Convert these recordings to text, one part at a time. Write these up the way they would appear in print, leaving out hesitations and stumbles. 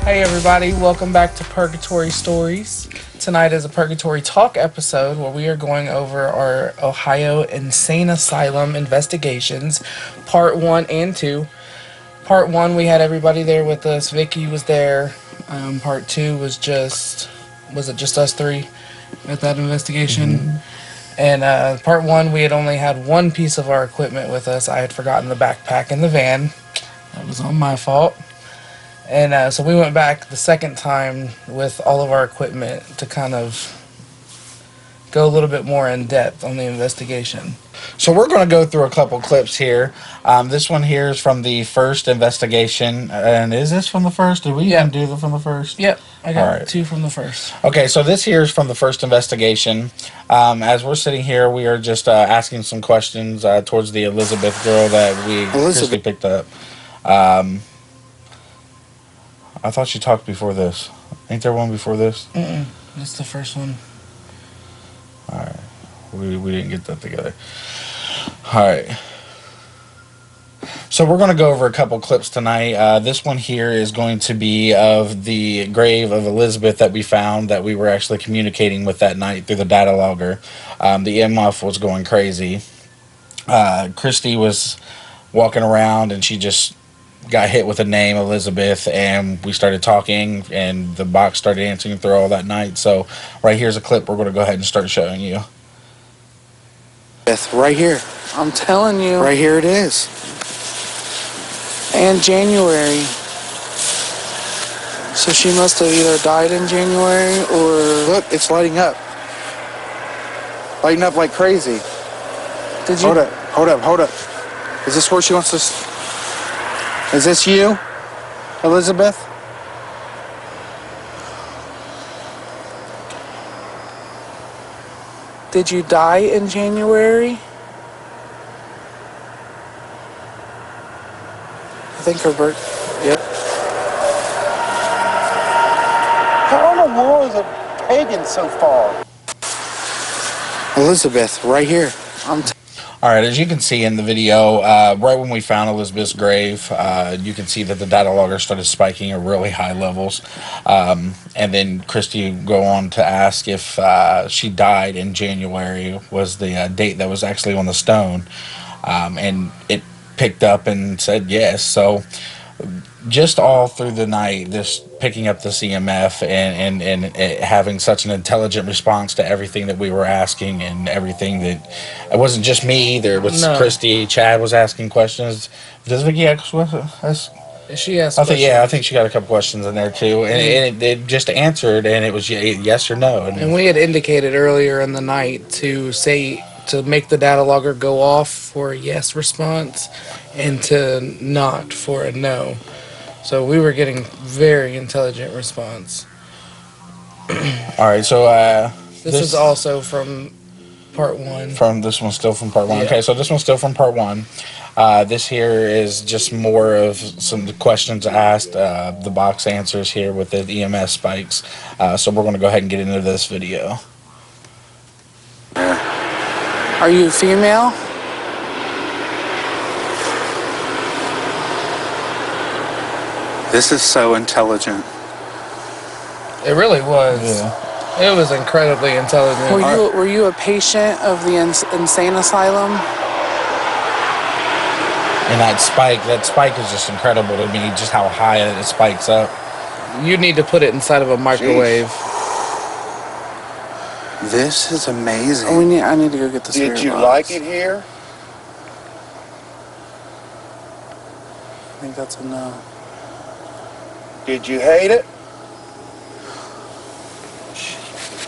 Hey everybody, welcome back to Purgatory Stories. Tonight is a Purgatory Talk episode where we are going over our Ohio Insane Asylum investigations, part 1 and 2. Part 1 we had everybody there with us, Vicky was there. Part 2 was it just us three at that investigation? Mm-hmm. And part 1 we had only had one piece of our equipment with us. I had forgotten the backpack in the van. That was on my fault. And so we went back the second time with all of our equipment to kind of go a little bit more in depth on the investigation. So we're going to go through a couple clips here. This one here is from the first investigation. And is this from the first? Did we even do the from the first? Yep, I got 2 from the first. Okay, so this here is from the first investigation. As we're sitting here, we are just asking some questions towards the Elizabeth girl that we recently picked up. I thought you talked before this. Ain't there one before this? Mm-mm. That's the first one. Alright. We didn't get that together. Alright. So we're going to go over a couple clips tonight. This one here is going to be of the grave of Elizabeth that we found that we were actually communicating with that night through the data logger. The EMF was going crazy. Christy was walking around and she just got hit with the name Elizabeth, and we started talking, and the box started answering through all that night. So right here's a clip we're going to go ahead and start showing you. Right here. I'm telling you. Right here it is. And January. So she must have either died in January or... Look, it's lighting up. Lighting up like crazy. Did you... Hold up. Is this where she wants to... Is this you, Elizabeth? Did you die in January? I think her birth. Yep. How in the world is a pagan so far? Elizabeth, right here. Alright, as you can see in the video, right when we found Elizabeth's grave, you can see that the data logger started spiking at really high levels. And then Christy go on to ask if she died in January was the date that was actually on the stone. And it picked up and said yes. So just all through the night, this picking up the CMF and having such an intelligent response to everything that we were asking, and everything that it wasn't just me either. It was Christy, Chad was asking questions. Does Vicky ask? She asked. I think she got a couple questions in there too, and it just answered, and it was yes or no. And we had indicated earlier in the night to make the data logger go off for a yes response and to not for a no. So we were getting very intelligent response. Alright, so this is also from part 1. This one's still from part 1. Yeah. Okay, so this one's still from part 1. This here is just more of some questions asked, the box answers here with the EMS spikes. So we're going to go ahead and get into this video. Are you female? This is so intelligent. It really was. Yeah. It was incredibly intelligent. Were you a patient of the insane asylum? And that spike is just incredible to me, just how high it spikes up. You need to put it inside of a microwave. Jeez. This is amazing. I need to go get the spirit box. Did you like it here? think that's a no. Did you hate it?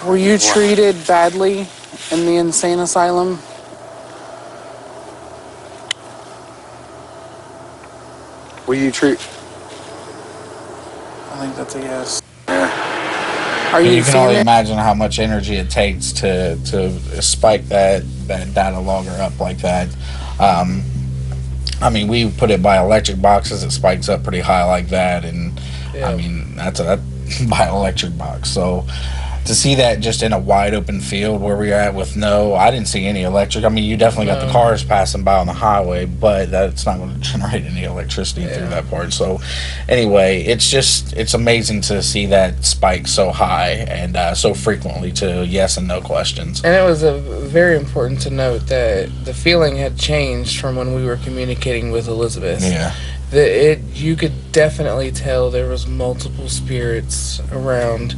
Were you treated badly in the insane asylum? Were you treated? I think that's a yes. Are You you can only feeling? imagine how much energy it takes to spike that data logger up like that. I mean, we put it by electric boxes. It spikes up pretty high like that, and Yeah. I mean that's by electric box. So to see that just in a wide open field where we're at with I didn't see any electric. I mean, you definitely got the cars passing by on the highway, but that's not going to generate any electricity through that part. So anyway, it's amazing to see that spike so high and so frequently to yes and no questions. And it was very important to note that the feeling had changed from when we were communicating with Elizabeth. Yeah. You could definitely tell there was multiple spirits around,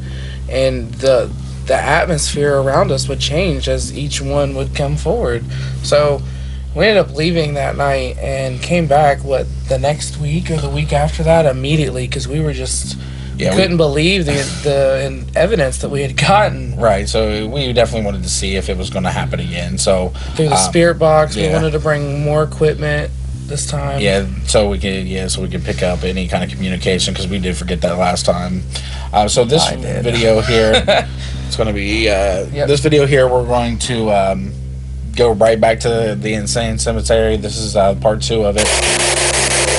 and the atmosphere around us would change as each one would come forward. So we ended up leaving that night and came back the next week or the week after that immediately, because we were just couldn't believe the evidence that we had gotten. Right, so we definitely wanted to see if it was going to happen again. So Through the spirit box, we yeah. wanted to bring more equipment this time. Yeah, so we could pick up any kind of communication, because we did forget that last time. So this video here, it's going to be this video here. We're going to go right back to the insane cemetery. This is part 2 of it,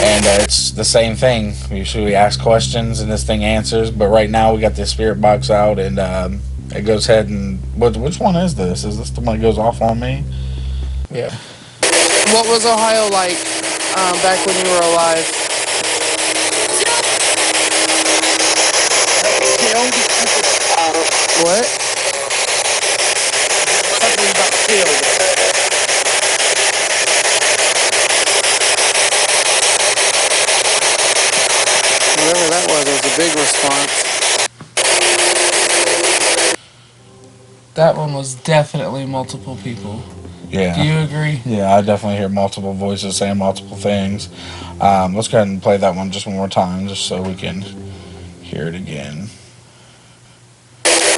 and it's the same thing. We ask questions and this thing answers. But right now we got the spirit box out, and it goes ahead and which one is this? Is this the one that goes off on me? Yeah. What was Ohio like back when you were alive? What? Something about killed. Whatever that was a big response. That one was definitely multiple people. Yeah. Do you agree? Yeah, I definitely hear multiple voices saying multiple things. Let's go ahead and play that one just one more time, just so we can hear it again.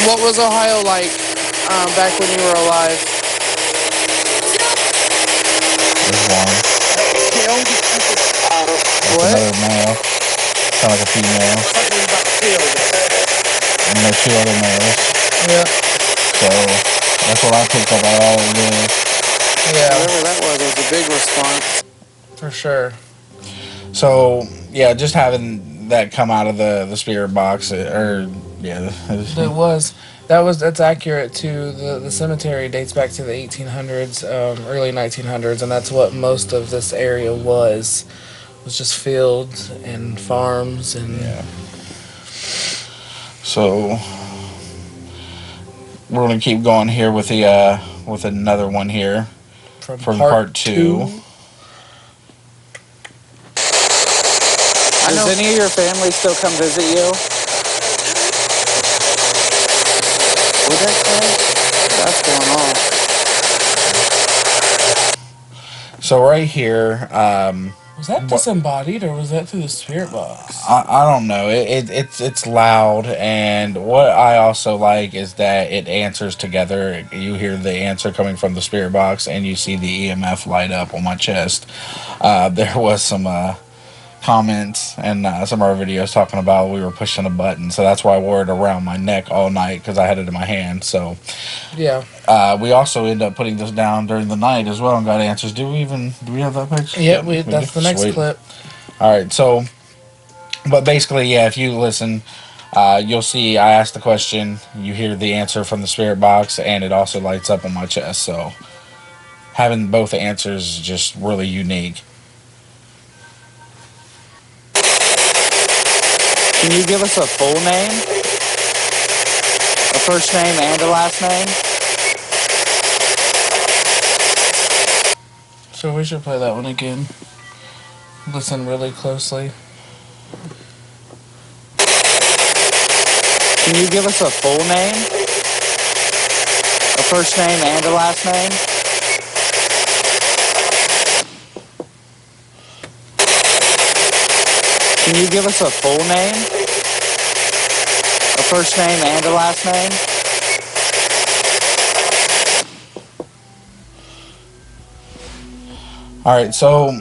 What was Ohio like back when you were alive? There's one. That's What? another male. Sound like a female. Something about killed. And there's 2 other males. Yeah. So that's what I picked up out of all of this. Yeah, Whatever that was a big response. for sure. So yeah, just having that come out of the spirit box, That's accurate too. The cemetery dates back to the 1800s, early 1900s, and that's what most of this area was just fields and farms and So we're gonna keep going here with the with another one here from part 2. Does any of your family still come visit you? What the heck? That's going on. So right here, was that disembodied or was that through the spirit box? I don't know. It's loud, and what I also like is that it answers together. You hear the answer coming from the spirit box, and you see the EMF light up on my chest. There was some comments and some of our videos talking about we were pushing a button, so that's why I wore it around my neck all night, because I had it in my hand. So Yeah. we also end up putting this down during the night as well and got answers. Do we have that picture? Yeah, that's the next Sweet. clip. All right, so but basically, yeah, if you listen, you'll see I asked the question, you hear the answer from the spirit box, and it also lights up on my chest. So having both answers is just really unique. Can you give us a full name? A first name and a last name? So we should play that one again. Listen really closely. Can you give us a full name? A first name and a last name? Can you give us a full name? A first name and a last name? All right, so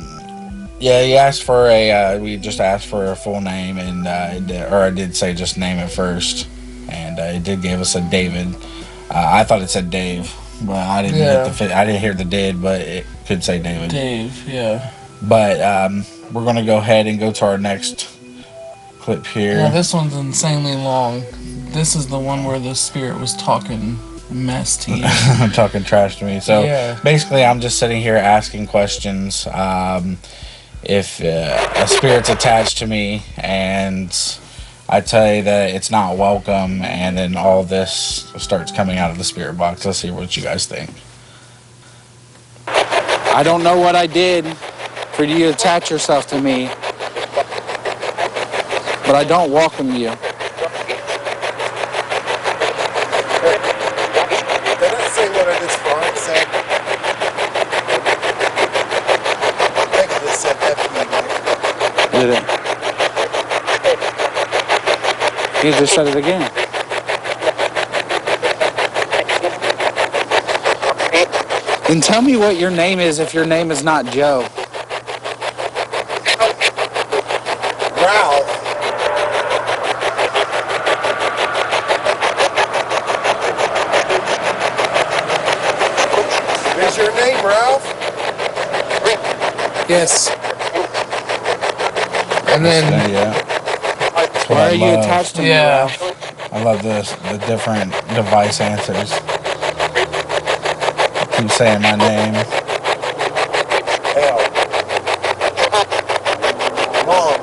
yeah, he asked for a. We just asked for a full name, and I did say just name it first, and it did give us a David. I thought it said Dave, but I didn't I didn't hear the did, but it could say David. Dave, yeah. But we're gonna go ahead and go to our next clip here. Yeah, this one's insanely long. This is the one where the spirit was talking mess to you. Talking trash to me. So Yeah. basically, I'm just sitting here asking questions. If a spirit's attached to me and I tell you that it's not welcome, and then all this starts coming out of the spirit box. Let's see what you guys think. I don't know what I did for you to attach yourself to me, but I don't welcome you. Did I say what I just Frank said? I think I just said F you. Did it? You just said it again. Then tell me what your name is if your name is not Joe. Ralph. Is your name Ralph? Yes. And then, Yeah, Why are you attached to me, yeah. Ralph? I love this. The different device answers. Keep saying my name. Hell. Mom.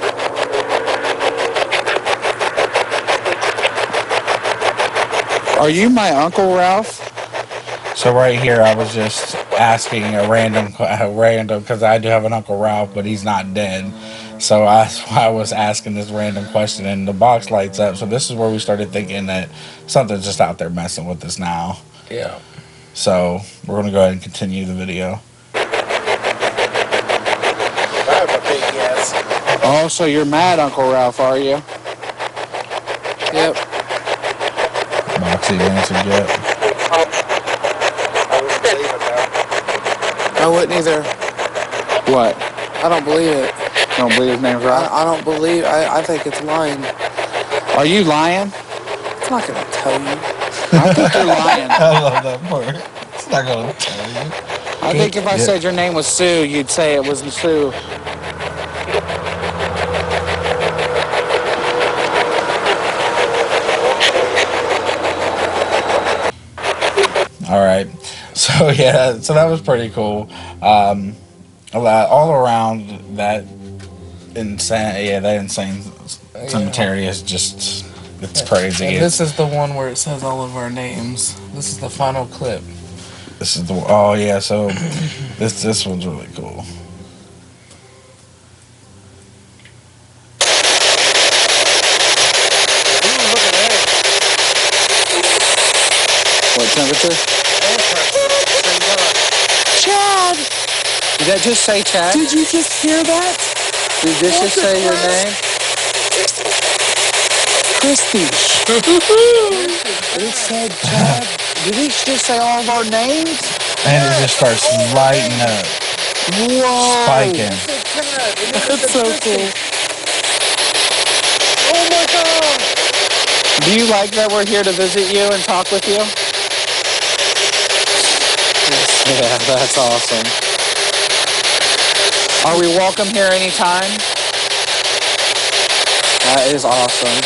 Are you my Uncle Ralph? So right here, I was just asking a random, because I do have an Uncle Ralph, but he's not dead. So that's why I was asking this random question, and the box lights up. So this is where we started thinking that something's just out there messing with us now. Yeah. So we're gonna go ahead and continue the video. I have a big yes. Oh, so you're mad, Uncle Ralph, are you? Yep. Box even answered yet. I wouldn't believe it now. I wouldn't either. What? I don't believe it. Don't believe his name's Ralph? I don't believe. I think it's lying. Are you lying? It's not gonna tell you. I think you're lying. I love that part. It's not gonna tell you. I think if I said your name was Sue, you'd say it was Sue. All right. So yeah, so that was pretty cool. All around that insane cemetery is just, it's crazy. And this is the one where it says all of our names. This is the final clip. This is the, oh yeah, so this one's really cool. What temperature? Chad! Did that just say Chad? Did you just hear that? Did this just say your name? Christy. It said Chad. Did it just say all of our names? And it just starts lighting up, Whoa! spiking. That's so cool. Oh my God! Do you like that we're here to visit you and talk with you? Yeah, that's awesome. Are we welcome here anytime? That is awesome.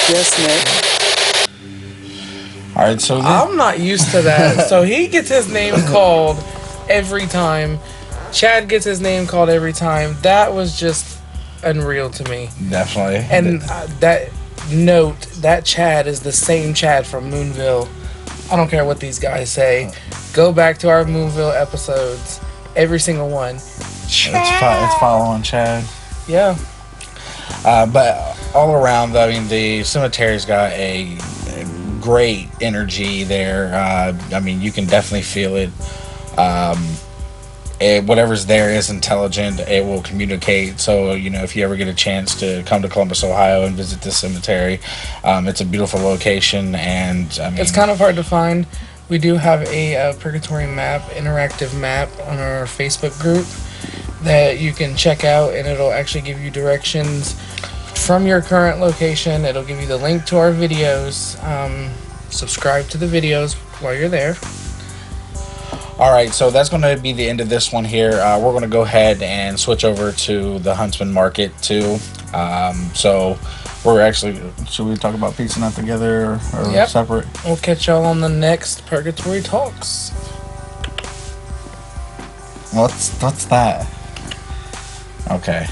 Yes, Nick. All right, so I'm not used to that. So he gets his name called every time. Chad gets his name called every time. That was just unreal to me. definitely. And that note, that Chad is the same Chad from Moonville. I don't care what these guys say. Go back to our Moonville episodes. Every single one. It's following Chad. Yeah. But all around, I mean, the cemetery's got a great energy there. I mean, you can definitely feel it. whatever's there is intelligent. It will communicate. So, if you ever get a chance to come to Columbus, Ohio and visit this cemetery, it's a beautiful location. And I mean, It's kind of hard to find. We do have a purgatory map, interactive map on our Facebook group that you can check out, and it'll actually give you directions from your current location. It'll give you the link to our videos. Subscribe to the videos while you're there. all right, so that's going to be the end of this one here. We're going to go ahead and switch over to the Huntsman Market too. So we're actually, should we talk about Pizza Nut together or Yep. separate? We'll catch y'all on the next Purgatory Talks. What's that? Okay.